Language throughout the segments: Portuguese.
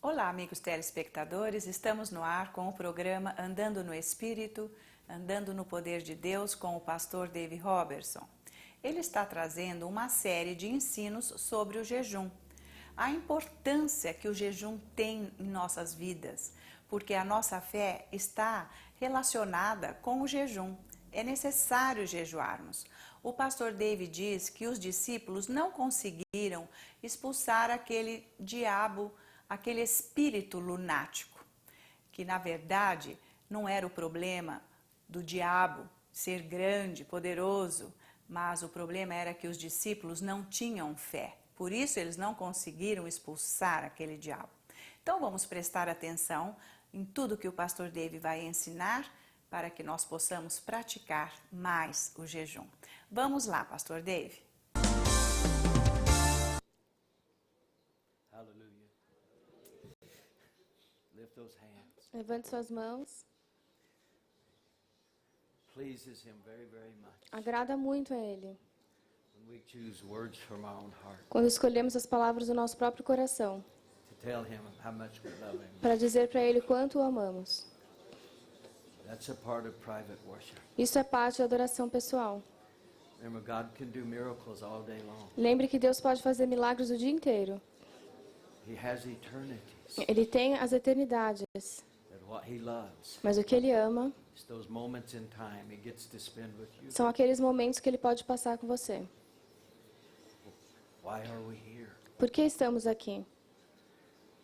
Olá, amigos telespectadores, estamos no ar com o programa Andando no Espírito, Andando no Poder de Deus com o pastor Dave Robertson. Ele está trazendo uma série de ensinos sobre o jejum, a importância que o jejum tem em nossas vidas, porque a nossa fé está relacionada com o jejum. É necessário jejuarmos. O pastor Dave diz que os discípulos não conseguiram expulsar aquele diabo, aquele espírito lunático, que na verdade não era o problema do diabo ser grande, poderoso, mas o problema era que os discípulos não tinham fé. Por isso eles não conseguiram expulsar aquele diabo. Então vamos prestar atenção em tudo que o pastor Dave vai ensinar para que nós possamos praticar mais o jejum. Vamos lá, pastor Dave. Hallelujah. Lift those hands. Levante suas mãos. Pleases him very, very much. Agrada muito a Ele. When we choose words from our own heart Quando escolhemos as palavras do nosso próprio coração, to tell him how much we love him. para dizer para Ele quanto o amamos. That's a part of private worship. Isso é parte da adoração pessoal. Remember, God can do miracles all day long. Lembre que Deus pode fazer milagres o dia inteiro. He has eternities. Ele tem as eternidades. That what he loves Mas o que Ele ama is those moments in time he gets to spend with you. são aqueles momentos que Ele pode passar com você. Why are we here? Por que estamos aqui?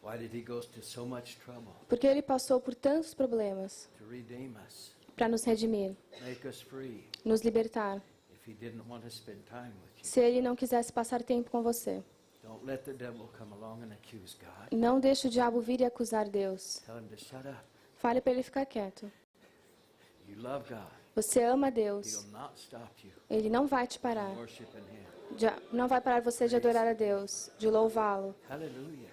Why did he go to so much trouble Porque Ele passou por tantos problemas to redeem us, para nos redimir, make us free? nos libertar. If he didn't want to spend time with you, Se Ele não quisesse passar tempo com você, don't let the devil come along and accuse God. não deixe o diabo vir e acusar Deus. Tell him to shut up. Fale para ele ficar quieto. You love God. Você ama He'll Deus. not stop you Ele não vai te parar. from worshiping him. Não vai parar você de adorar a Deus, de louvá-lo. Hallelujah.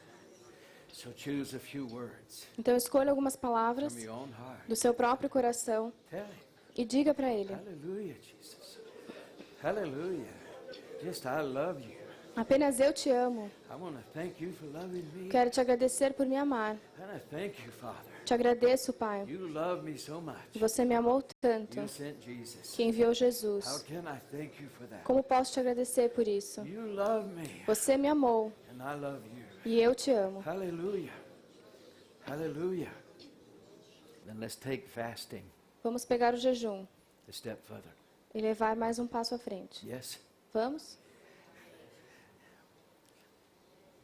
So choose a few words Então escolha algumas palavras from your own heart. do seu próprio coração Tell him. e diga para ele. Hallelujah, Jesus. Hallelujah. Just I love you. Apenas eu te amo. I want to thank you for loving me. Quero te agradecer por me amar. And I thank you, Father. Te agradeço, Pai. You love me so much. Você me amou tanto You sent Jesus. que enviou How Jesus. can I thank you for that? Como posso te agradecer por isso? You love me Você me amou and I love you. e eu te amo. Hallelujah. Hallelujah. Then let's take fasting Vamos pegar o jejum a step further. e levar mais um passo à frente. Yes? Vamos?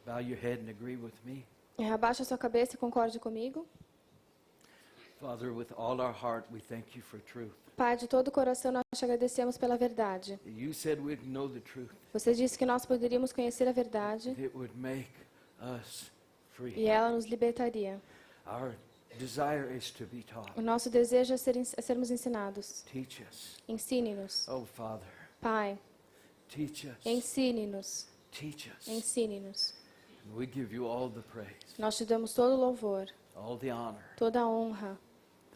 Bow your head and agree with me. Abaixa sua cabeça e concorde comigo. Father, with all our heart, we thank you for truth. Pai, de todo o coração nós te agradecemos pela verdade. You said we'd know the truth. Você disse que nós poderíamos conhecer a verdade It would make us e free. ela nos libertaria. Our desire is to be taught. O nosso desejo é sermos ensinados. Teach us. Ensine-nos. Oh, Father, Pai, teach us. ensine-nos. Teach us. Ensine-nos. And we give you all the praise, Nós te damos todo o louvor, all the honor, toda a honra,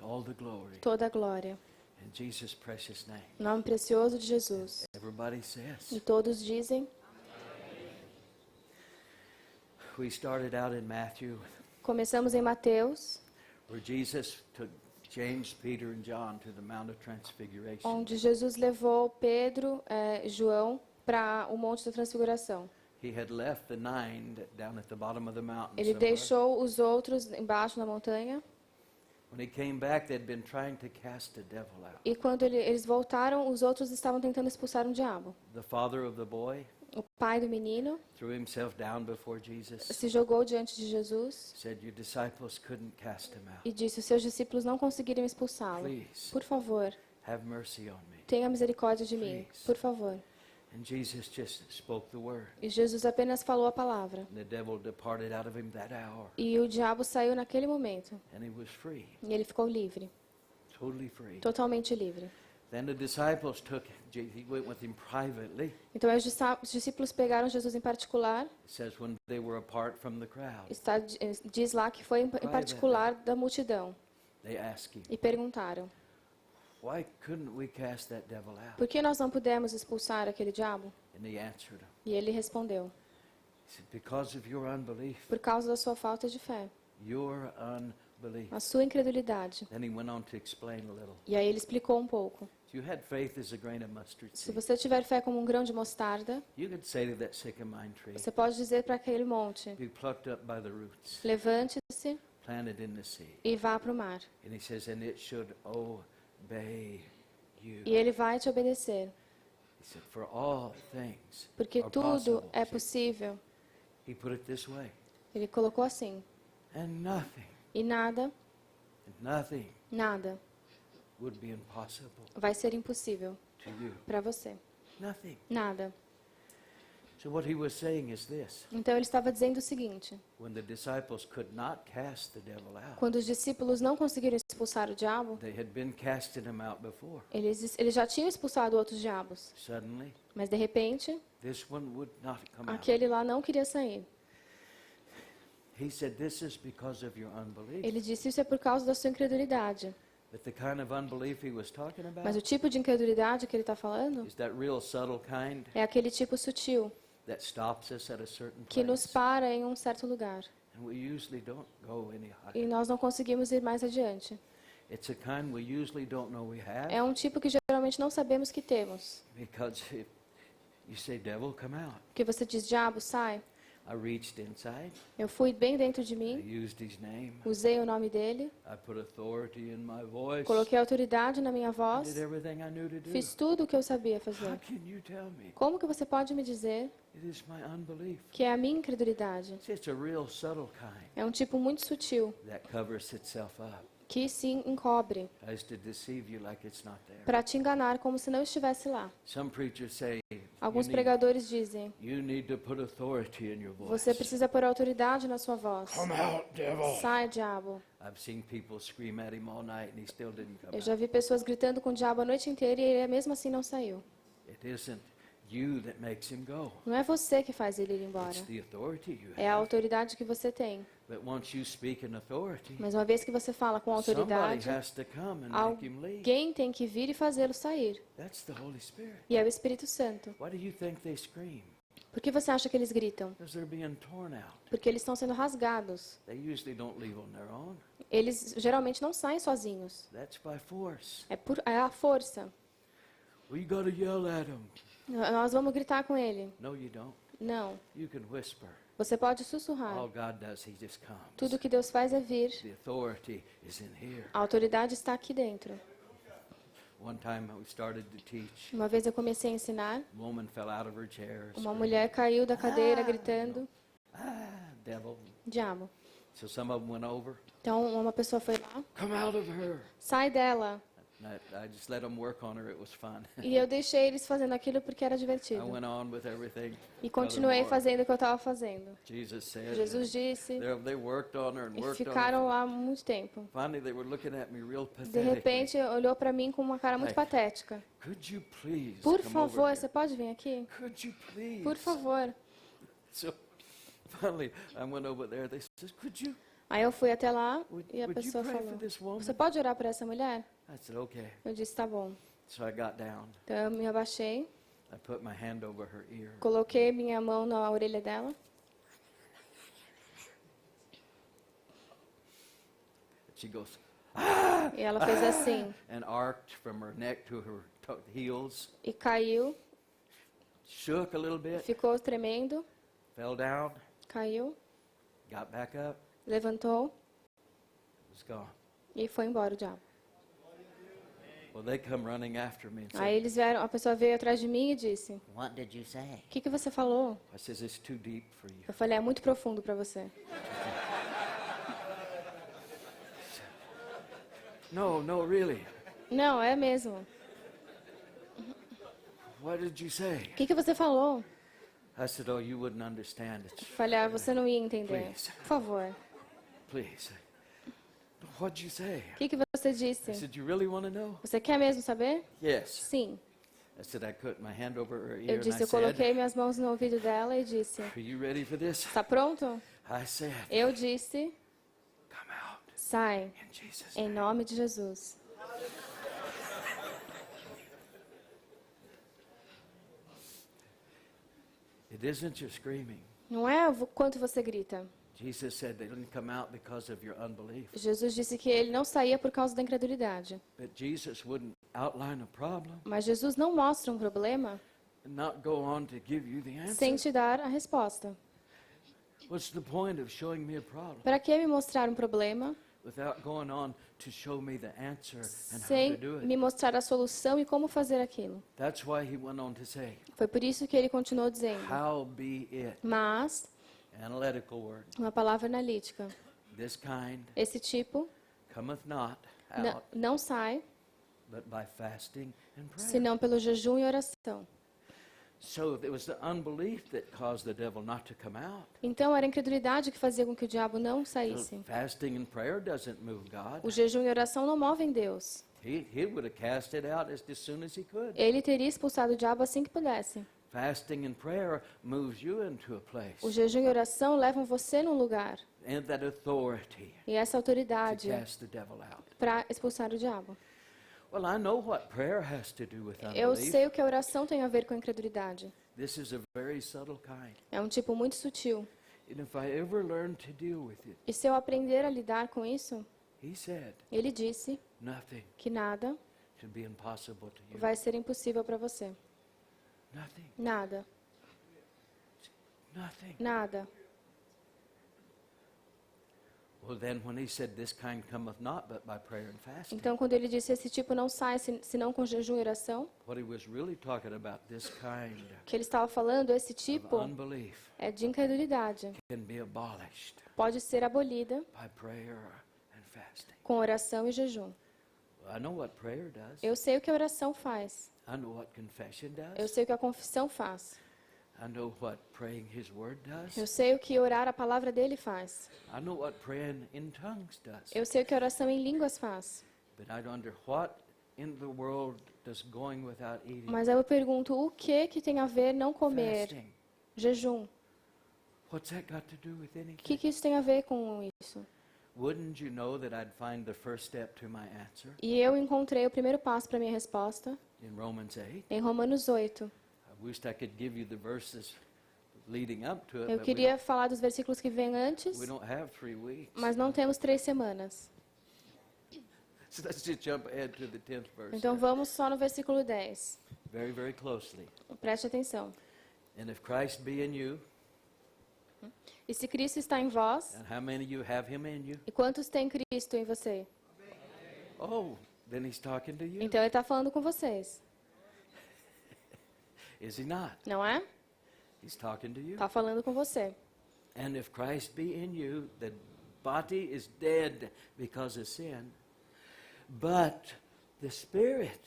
all the glory. toda a glória. In Jesus' precious name. Em nome precioso de Jesus. Everybody says. E todos dizem. We started out in Matthew, Começamos em Mateus, where Jesus took James, Peter, and John to the Mount of Transfiguration. onde Jesus levou Pedro e João para o Monte da Transfiguração. He had left the nine down at the bottom of the mountain. Ele somewhere. deixou os outros embaixo na montanha. When he came back, they'd been trying to cast the devil out. E quando eles voltaram, os outros estavam tentando expulsar um diabo. The father of the boy O pai do menino threw himself down before Jesus, se jogou diante de Jesus said, "Your disciples couldn't cast him out. e disse: os seus discípulos não conseguiram expulsá-lo. Please, Por favor, have mercy on me." tenha misericórdia de mim. Por favor. And Jesus just spoke the word. E Jesus apenas falou a palavra. And the devil departed out of him that hour. E o diabo saiu naquele momento. And he was free, E ele ficou livre. totally free. Totalmente livre. Then the disciples took, he went with him privately. Então os discípulos pegaram Jesus em particular. It says when they were apart from the crowd, Diz lá que foi em particular da multidão. they asked him, E perguntaram: "Why couldn't we cast that devil out?" por que nós não pudemos expulsar aquele diabo? And he answered them. E ele respondeu: He said, "Because of your unbelief. por causa da sua falta de fé. Your unbelief. A sua incredulidade. Then he went on to explain a little. E aí ele explicou um pouco. If you had faith as a grain of mustard Se seed, você tiver fé como um grão de mostarda, you could say to that sycamore tree, você pode dizer para aquele monte, be plucked up by the roots, levante-se planted in the sea. e vá para o mar. And he says, and it should obey you. E ele vai te obedecer. He said, for all things Porque are tudo possible. é See, possível. he put it this way. Ele colocou assim. And E nada nothing would be impossible vai ser impossível to you. para você. Nothing. Nada. So what he was saying is this. Então ele estava dizendo o seguinte: When the disciples could not cast the devil out, quando os discípulos não conseguiram expulsar o diabo, they had been casting him out before. eles já tinham expulsado outros diabos. Suddenly, Mas de repente, this one would not come out. aquele lá não queria sair. He said, this is because of your unbelief. Ele disse: isso é por causa da sua incredulidade. But the kind of unbelief he was talking Mas about o tipo de incredulidade que ele está falando is that real subtle kind é aquele tipo sutil that stops us at a certain que nos place. para em um certo lugar. And we usually don't go any E higher. nós não conseguimos ir mais adiante. It's a kind we usually don't know we have. É um tipo que geralmente não sabemos que temos. Because if you say, devil, come out. Porque você diz: diabo, sai. I reached inside. Eu fui bem dentro de I mim, used his name. usei o nome dele, I put authority in my voice. coloquei autoridade na minha I voz, did everything I knew to do. fiz tudo o que eu sabia How fazer. can you tell me? Como que você pode me dizer It is my unbelief. que é a minha incredulidade? See, it's a real subtle kind É um tipo muito sutil, that covers itself up. que sim encobre, Tries to deceive you like it's not there. para te enganar como se não estivesse lá. Some preachers say Alguns you pregadores dizem: need to put authority in your voice. você precisa pôr autoridade na sua voz. Come out, devil. Sai, diabo. I've seen people scream at him all night and he still didn't come Eu out. já vi pessoas gritando com o diabo a noite inteira e ele mesmo assim não saiu. It isn't you that makes him go. Não é você que faz ele ir embora. It's the authority you É a have. autoridade que você tem. But once you speak in authority, Mas uma vez que você fala com somebody autoridade, has to come and make him leave. alguém tem que vir e fazê-lo sair. That's the Holy Spirit. E é o Espírito Santo. Why do you think they scream? Por que você acha que eles gritam? Because they're being torn out. Porque eles estão sendo rasgados. They usually don't leave on their own. Eles geralmente não saem sozinhos. That's by force. É a força. Well, you got to yell at them. Nós vamos gritar com ele. No, you don't. Não. You can whisper. Você pode All sussurrar. God does, He just comes. Tudo que Deus faz é vir. The authority is in here. A autoridade está aqui dentro. One time we started to teach. Uma vez eu comecei a ensinar. A woman fell out of her chair. Uma screaming, mulher caiu da cadeira gritando: devil. diabo. So some of them went over. Então uma pessoa foi lá: Come out of her. sai dela. And I just let them work on her. It was fun. E eu deixei eles fazendo aquilo porque era I divertido. went on with everything. E continuei Furthermore, fazendo o que eu estava fazendo. Jesus said. Jesus disse. They worked on her and E worked on her. ficaram lá muito tempo. Finally, they were looking at me real De pathetically. repente, olhou para mim com uma cara muito Like, patética. Could you please Por come favor, over você here? pode vir aqui? Could you please? Por favor. So finally, I went over there. They said, could you? Aí eu fui até lá Would, e a would you pessoa pray falou: for this woman? você pode orar por essa mulher? I said, okay. Eu disse: tá bom. So I got down. Então eu me abaixei, I put my hand over her ear. coloquei minha mão na orelha dela. She goes, E ela fez assim. and arced from her neck to her heels. E caiu, Shook a little bit. ficou tremendo, Fell down. caiu, Got back up. levantou Was gone. e foi embora o diabo. Well, they come running after me and Aí say, eles vieram, a pessoa veio atrás de mim e disse: what did you say? o que você falou? I says, it's too deep for you. Eu falei: é muito profundo para você. No, really. Não, é mesmo. What did you say? O que você falou? I said, oh, you wouldn't understand it. Eu falei: ah, você não ia entender. Please. Por favor. Please. What'd you say? O que você I disse? said, you really want to know? Você quer mesmo saber? Yes. Sim. I said, I put my hand over her ear Eu and I disse: eu said, coloquei minhas mãos no ouvido dela e disse: are you ready for this? está pronto? I said, Eu disse: come out sai, in Jesus' em name. nome de Jesus. It isn't your screaming. Não é o quanto você grita. Jesus said they didn't come out because of your unbelief. Jesus disse que ele não saía por causa da incredulidade. But Jesus wouldn't outline a problem Mas Jesus não mostra um problema and not go on to give you the sem answer. te dar a resposta. What's the point of showing me a problem Para que me mostrar um problema without going on to show me the answer and how sem to do me it? mostrar a solução e como fazer aquilo? That's why he went on to say, Foi por isso que ele continuou dizendo. how be it, Mas, analytical word, uma palavra analítica, this kind esse tipo cometh not não, out não sai but by fasting and prayer. senão pelo jejum e oração. So it was the unbelief that caused the devil not to come out. Então era a incredulidade que fazia com que o diabo não So saísse. fasting and prayer doesn't move God. O jejum e a oração não movem Deus. He would have cast it out as soon as he could. Ele teria expulsado o diabo assim que pudesse. Fasting and prayer moves you into a place O jejum e a oração levam você num lugar and that authority e essa to autoridade cast the devil out. para expulsar o diabo. Well, I know what prayer has to do with Eu unbelief. sei o que a oração tem a ver com a incredulidade. This is a very subtle kind. É um tipo muito sutil. And if I ever learn to deal with it, E se eu aprender a lidar com isso, he said, ele disse nothing que nada should be impossible to you. vai ser impossível para você. Nothing. Nada, Nothing. nada. Well, then when he said this kind cometh not but by prayer and fasting, Então, quando ele disse esse tipo não sai senão com jejum e oração, what he was really talking about, this kind o que ele estava falando, esse of tipo unbelief é de incredulidade. can be abolished Pode ser abolida by prayer and fasting. com oração e jejum. Well, I know what prayer does. Eu sei o que a oração faz. I know what confession Eu does. sei o que a confissão faz. I know what praying his word does. Eu sei o que orar a palavra dele faz. I know what praying in tongues does. Eu sei o que a oração em línguas faz. But I wonder what in the world does going without eating, Mas eu pergunto, o que tem a ver não comer, fasting, jejum? what's that got to do with O anything? que isso tem a ver com isso? Wouldn't you know that I'd find the first step to my answer E eu encontrei o primeiro passo para minha resposta in Romans 8? em Romanos 8. I wished I could give you the verses leading up to it, Eu but queria falar dos versículos que vêm antes, we don't have 3 weeks. mas não temos 3 semanas. So let's just jump ahead to the 10th verse. Então vamos só no versículo 10. Very, very closely. Preste atenção. And if Christ be in you, E se Cristo está em vós, and how many of you have him in you? e quantos tem Cristo em você? Oh, then he's talking to you. Então ele está falando com vocês, Is he not? não é? He's talking to you. Está falando com você. And if Christ be in you, the body is dead because of sin, but the spirit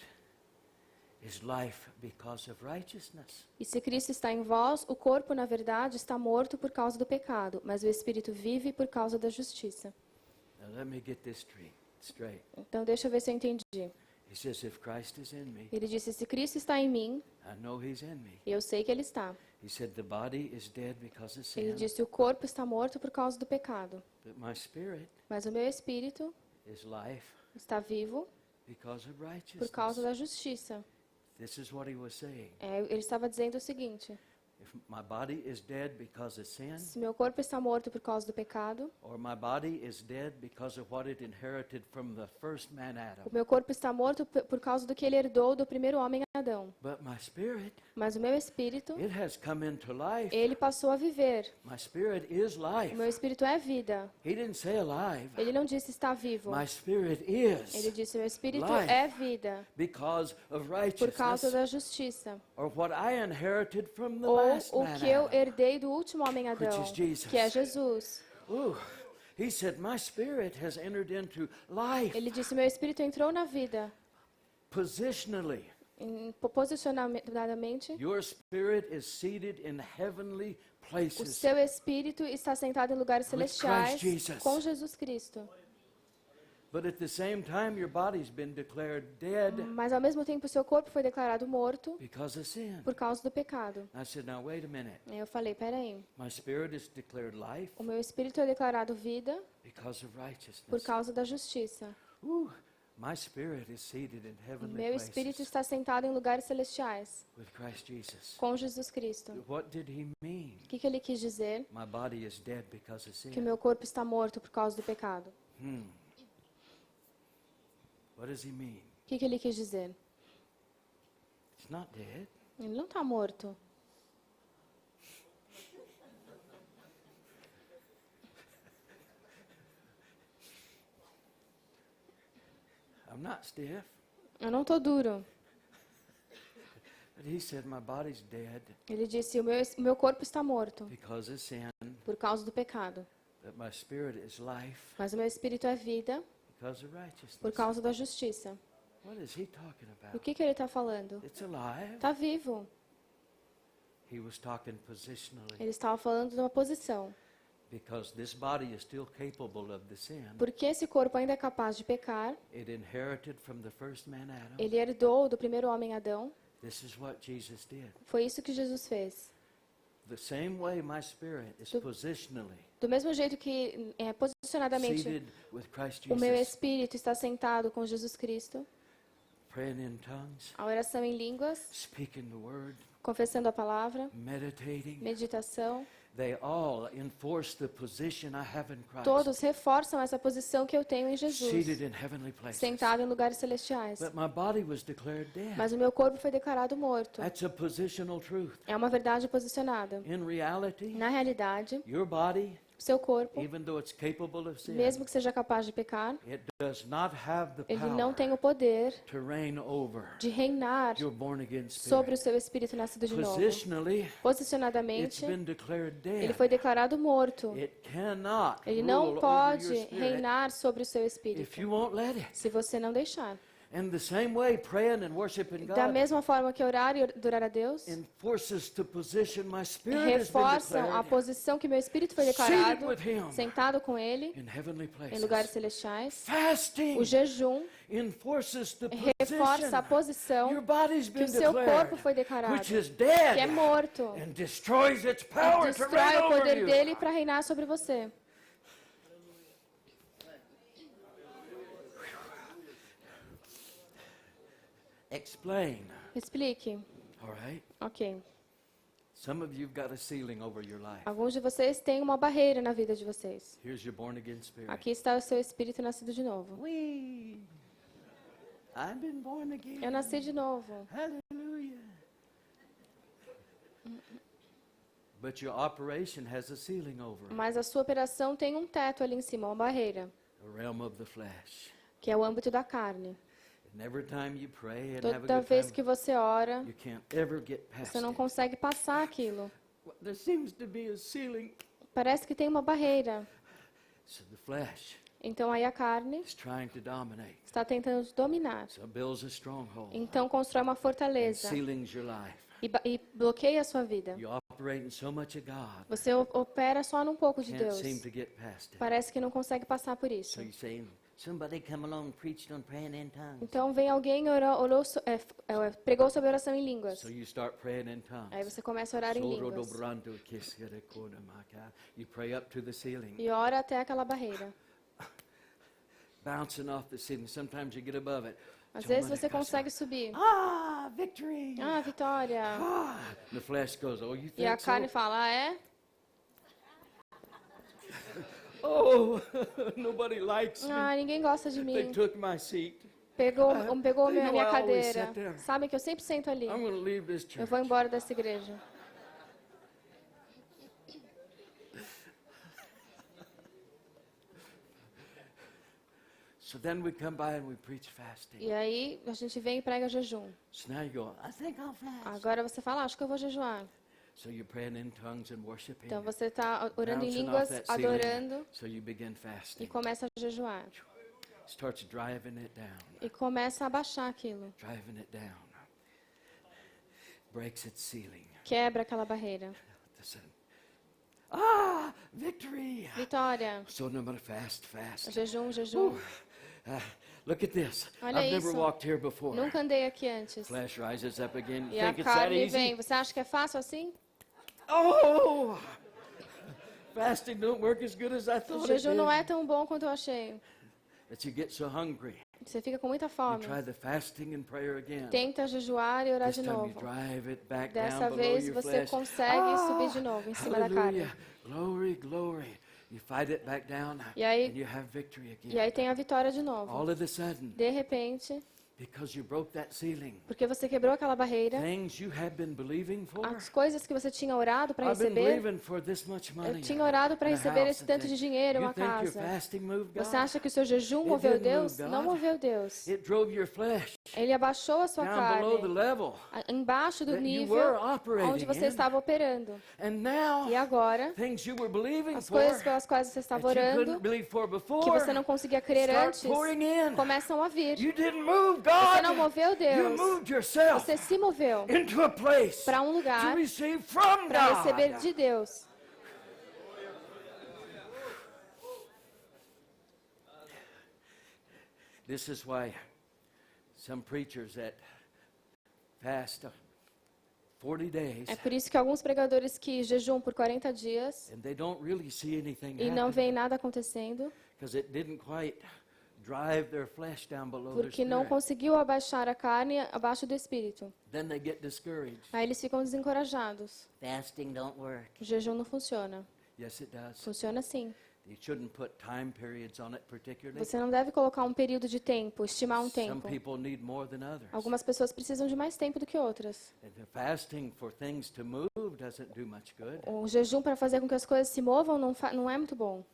is life because of righteousness. E se Cristo está em vós, o corpo, na verdade, está morto por causa do pecado, mas o espírito vive por causa da justiça. Now let me get this straight. Então deixa eu ver se eu entendi. He says, if Christ is in me, Ele disse, se Cristo está em mim, I know he's in me. eu sei que ele está. He said, the body is dead because of Ele sin, disse, o corpo está morto por causa do pecado, but my spirit mas o meu espírito is life está vivo because of por righteousness. causa da justiça. This is what he was saying. Ele estava dizendo o seguinte, If my body is dead because of sin, se meu corpo está morto por causa do pecado, or my body is dead because of what it inherited from the first man Adam, o meu corpo está morto por causa do que ele herdou do primeiro homem Adão, but my spirit, mas o meu espírito, it has come into life. ele passou a viver. My spirit is O life. meu espírito é vida. He didn't say alive. Ele não disse está vivo. My spirit Ele is disse meu espírito life. é vida because of por causa righteousness, da justiça. or what I inherited from the Ou last o man que eu Adam. herdei do último homem Adão, is Jesus. que é Jesus. Ooh. He said, my spirit has entered into life Ele disse meu espírito entrou na vida. positionally. Posicionadamente, Your spirit is seated in heavenly o places. seu espírito está sentado em lugares celestiais Jesus. com Jesus Cristo. But at the same time, your body's been declared dead Mas ao mesmo tempo o seu corpo foi declarado morto because of sin. por causa do pecado. I said, now wait a minute. Aí eu falei, peraí, My spirit is declared life o meu espírito é declarado vida because of por righteousness. causa da justiça. Ooh, My spirit is seated in heavenly Meu espírito places está sentado em lugares celestiais with Christ Jesus. com Jesus Cristo. What did he mean? O que ele quis dizer? My body is dead because of Que o sin. meu corpo está morto por causa do pecado. What does he mean? O que ele quis dizer? It's not dead. Ele não está morto. I'm not stiff. Eu não estou duro. But he said, my body's dead Ele disse, o meu corpo está morto because of sin, por causa do pecado. but my spirit is life Mas o meu espírito é vida because of por righteousness. causa da justiça. What is he talking O about? que ele está falando? It's alive. Está vivo. He was talking positionally Ele estava falando de uma posição. because this body is still capable of the sin. Porque esse corpo ainda é capaz de pecar. It inherited from the first man Adam. Ele herdou do primeiro homem Adão. This is what Jesus did. Foi isso que Jesus fez. The same way my spirit is positionally Do mesmo jeito que, posicionadamente, seated with Christ o meu Jesus, espírito está sentado com Jesus Cristo, praying in tongues, a oração em línguas, speaking the word, confessando a palavra, meditating. meditação, They all enforce the position I have in Christ, todos reforçam essa posição que eu tenho em Jesus, seated in heavenly places. sentado em lugares celestiais. But my body was declared dead. Mas o meu corpo foi declarado morto. That's a positional truth. É uma verdade posicionada. In reality, Na realidade, your body, o seu corpo, even though it's capable of sin, mesmo que seja capaz de pecar, it does not have the ele não power tem o poder to reign over de reinar your born again sobre o spirit. seu espírito nascido de novo. Positionally, it's Posicionadamente, been declared ele dead. foi declarado morto. It cannot Ele rule não over pode your spirit reinar sobre o seu if espírito, you won't let it. se você não deixar. And the same way, praying and worshiping Da God mesma forma que orar e adorar a Deus, enforces to position my spirit has been reforçam a declared posição que meu espírito foi seated declarado, with Him sentado com Ele, in heavenly em lugares places. celestiais. Fasting O jejum enforces the reforça a position your posição body's que been o seu corpo declared, foi declarado, which is que é dead, morto, and destroys its e power to destrói reign o over poder you. dele para reinar sobre você. Explain. Explique. All right. Ok. Some of you've got a ceiling over your life. Alguns de vocês têm uma barreira na vida de vocês. Here's your born again spirit. Aqui está o seu espírito nascido de novo. Whee! I've been born again. Eu nasci de novo. Hallelujah. But your operation has a ceiling over it, Mas a sua operação tem um teto ali em cima, uma barreira, the realm of the flesh. que é o âmbito da carne. And every time you pray and have a Toda good vez time, que você ora, you can't ever get past você não it. consegue passar aquilo. There seems to be a ceiling. Parece que tem uma barreira. So the flesh Então aí a carne is trying to dominate. está tentando te dominar. So it builds a stronghold. Então constrói uma And fortaleza ceilings your life. e bloqueia a sua vida. You operate in so much of God, Você opera só num pouco de can't Deus. seem to get past it. Parece que não consegue passar por isso. So you're saying, somebody come along and preached on praying in tongues. Então vem alguém orou, pregou sobre oração em línguas. So you start praying in tongues. Aí você começa a orar em línguas. You pray up to the ceiling, E ora até aquela barreira. bouncing off the ceiling. Sometimes you get above it. Às vezes você consegue subir. Ah, victory! Ah, vitória! Ah! The flesh goes, oh, you E a think carne so? fala, ah, é? Oh, nobody likes me. Ah, ninguém gosta de They mim. took my seat. Pegou They a know minha I always cadeira. sit there. Sabem que eu sempre sento ali. I'm going to leave this Eu church. vou embora dessa igreja. So then we come by and we preach fasting. E aí a gente vem e prega jejum. So now you go, I think I'll fast. Agora você fala, acho que eu vou jejuar. So you're praying in tongues and worshiping. Então você está orando em bouncing línguas, off that ceiling. adorando So you begin e fasting. começa a jejuar. Starts driving it down. E começa a abaixar aquilo. Driving it down. Breaks its ceiling. Quebra aquela barreira. Listen. Ah, victory! Vitória. So no matter fast. Jejum, jejum. Look at this. Olha I've never isso. walked here before. Nunca andei aqui antes. Flesh rises up again. E a Think it's that carne easy? vem. Você acha que é fácil assim? Oh! Fasting don't work as good as I O thought it jejum não did. é tão bom quanto eu achei. That you get so hungry. Você fica com muita You fome. try the fasting and prayer again. Tenta jejuar e orar This de time you novo. drive it back Dessa down below vez your você flesh. consegue subir de novo em cima da carne. Hallelujah. Glory, glory. You fight it back down E aí- and you have victory again. E aí tem a vitória de novo. All of a sudden, De repente, because you broke that ceiling, porque você quebrou aquela barreira, things you have been believing for. as coisas que você tinha orado para I've been receber, believing for this much money. eu tinha orado para in a receber house esse and tanto things. de dinheiro, You uma think your casa. fasting moved God? Você acha que o seu jejum It moveu didn't Deus? move Não God. moveu Deus. It drove your flesh Ele abaixou a sua down below the carne level embaixo do that you nível were operating onde você in. estava operando. And now, E agora, things you were believing as for coisas pelas quais você estava that you couldn't orando, believe for before que você não conseguia crer start antes, pouring in. começam a vir. You didn't move Você God. não moveu You Deus. moved yourself Você se moveu into a place para um to lugar receive from para receber God. de Deus. This is why some preachers that fast 40 days É por isso que alguns pregadores que jejuam por 40 dias and they don't really see anything e não happen veem nada acontecendo, because it didn't quite drive their flesh down below their porque não spirit. conseguiu abaixar a carne abaixo do espírito. Then they get discouraged. Aí eles ficam desencorajados. Fasting don't work. O jejum não funciona. Yes, it does. Funciona sim. You shouldn't put time periods on it particularly. Você não deve colocar um período de tempo, estimar um Some tempo. people need more than others. Algumas pessoas precisam de mais tempo do que outras. And the fasting for things to move doesn't do much good. O jejum para fazer com que as coisas se movam não é muito bom.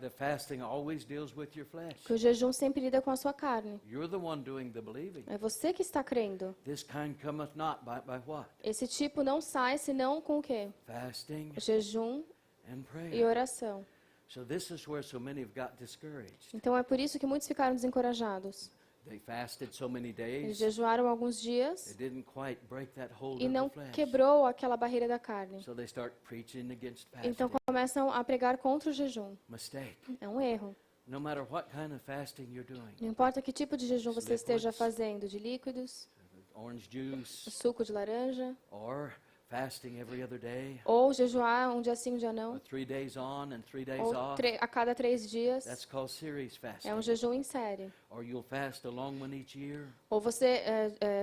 The fasting always deals with your flesh. Porque o jejum sempre lida com a sua carne. You're the one doing the believing. É você que está crendo. This kind cometh not by what? Esse tipo não sai senão com o quê? Fasting Jejum and e prayer. oração. So this is where so many have got discouraged. Então é por isso que muitos ficaram desencorajados. They fasted so many Eles days, jejuaram alguns they dias didn't quite break that hold e of não the flesh. quebrou aquela barreira da carne. So they start preaching against fasting. Então começam a pregar contra o jejum. Mistake. É um erro. No matter what kind of fasting you're doing, Não importa que tipo de jejum você esteja Liquids. fazendo, de líquidos, orange juice, suco de laranja, or fasting every other day, ou jejuar um dia sim, um dia or não, 3 days on and 3 days ou off, a cada 3 dias. that's called series fasting. É um jejum em série. Or you'll fast a long one each year. Ou você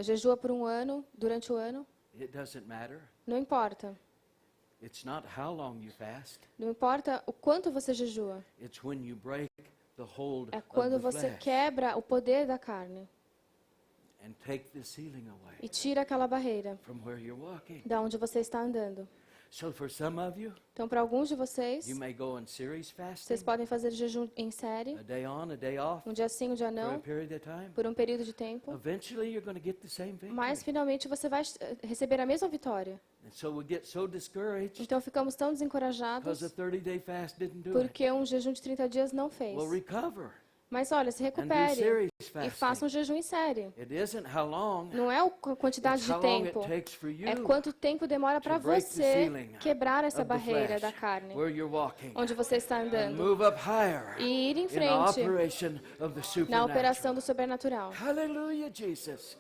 jejua por um ano, durante o ano, It doesn't matter. não importa. It's not how long you fast. Não importa o quanto você jejua. It's when you break the hold É of quando the você flesh quebra o poder da carne and take the ceiling away e tira aquela barreira from where you're walking. da onde você está andando. So for some of you, Então, para alguns de vocês, you may go in series fasting, vocês podem fazer jejum em série, a day on, a day off, um dia sim, um dia for a não, period of time. por um período de tempo. Eventually you're going to get the same victory. Mas finalmente você vai receber a mesma vitória. And so we get so discouraged Então ficamos tão because desencorajados a 30-day fast didn't do it. porque um jejum de 30 dias não fez. Well, recover Mas olha, se and do recupere series e faça fasting. um jejum em série. It isn't how long, Não é a quantidade it's de how long tempo, it takes for you é quanto tempo demora para to break the você ceiling quebrar essa of the barreira flesh da carne, where you're walking onde você está and andando, move up higher e ir em in the frente operation of the na supernatural. operação do sobrenatural. Hallelujah, Jesus.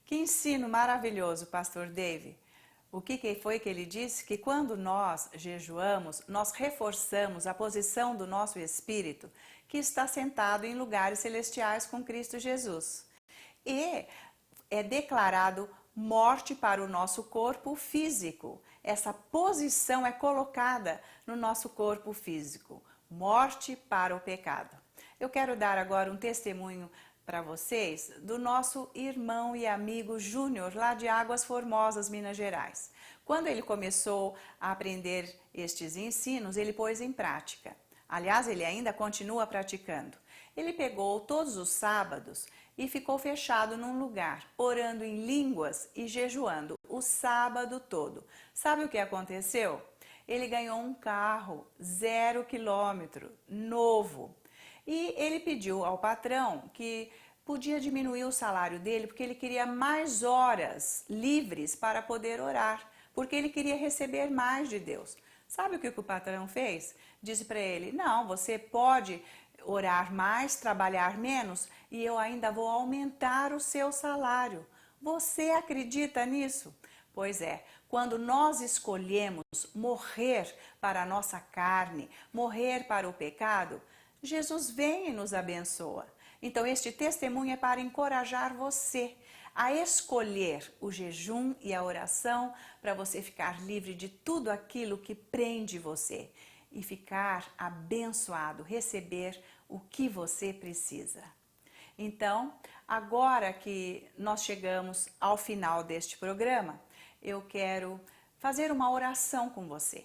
Que ensino maravilhoso, Pastor Dave. O que foi que ele disse? Que quando nós jejuamos, nós reforçamos a posição do nosso espírito, que está sentado em lugares celestiais com Cristo Jesus. E é declarado morte para o nosso corpo físico. Essa posição é colocada no nosso corpo físico. Morte para o pecado. Eu quero dar agora um testemunho para vocês do nosso irmão e amigo Júnior, lá de Águas Formosas, Minas Gerais. Quando ele começou a aprender estes ensinos, ele pôs em prática. Aliás, ele ainda continua praticando. Ele pegou todos os sábados e ficou fechado num lugar, orando em línguas e jejuando o sábado todo. Sabe o que aconteceu? Ele ganhou um carro 0 quilômetro, novo. E ele pediu ao patrão que podia diminuir o salário dele porque ele queria mais horas livres para poder orar, porque ele queria receber mais de Deus. Sabe o que o patrão fez? Disse para ele, não, você pode orar mais, trabalhar menos e eu ainda vou aumentar o seu salário. Você acredita nisso? Pois é, quando nós escolhemos morrer para a nossa carne, morrer para o pecado, Jesus vem e nos abençoa. Então, este testemunho é para encorajar você a escolher o jejum e a oração para você ficar livre de tudo aquilo que prende você e ficar abençoado, receber o que você precisa. Então, agora que nós chegamos ao final deste programa, eu quero fazer uma oração com você.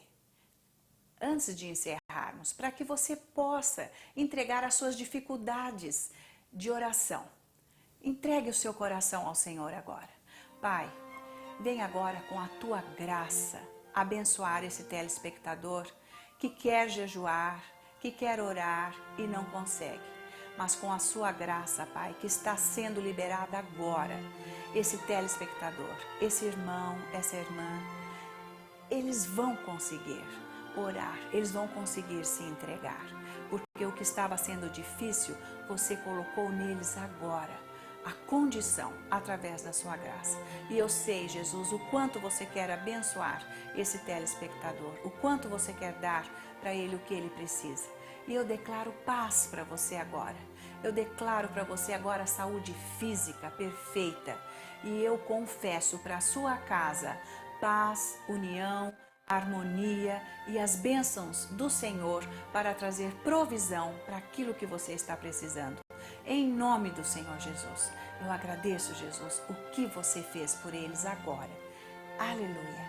Antes de encerrarmos, para que você possa entregar as suas dificuldades de oração. Entregue o seu coração ao Senhor agora. Pai, vem agora com a tua graça abençoar esse telespectador que quer jejuar, que quer orar e não consegue. Mas com a sua graça, Pai, que está sendo liberada agora, esse telespectador, esse irmão, essa irmã, eles vão conseguir orar, eles vão conseguir se entregar, porque o que estava sendo difícil, você colocou neles agora a condição através da sua graça. E eu sei, Jesus, o quanto você quer abençoar esse telespectador, o quanto você quer dar para ele o que ele precisa. E eu declaro paz para você agora. Eu declaro para você agora saúde física perfeita. E eu confesso para a sua casa paz, união, harmonia e as bênçãos do Senhor para trazer provisão para aquilo que você está precisando. Em nome do Senhor Jesus, eu agradeço, Jesus, o que você fez por eles agora. Aleluia,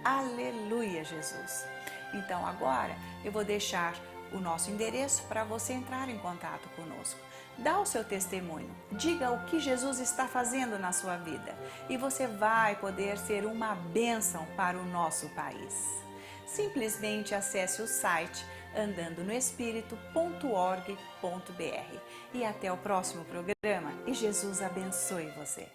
aleluia, Jesus. Então agora eu vou deixar o nosso endereço para você entrar em contato conosco. Dá o seu testemunho, diga o que Jesus está fazendo na sua vida e você vai poder ser uma bênção para o nosso país. Simplesmente acesse o site andandonoespirito.org.br e até o próximo programa e Jesus abençoe você.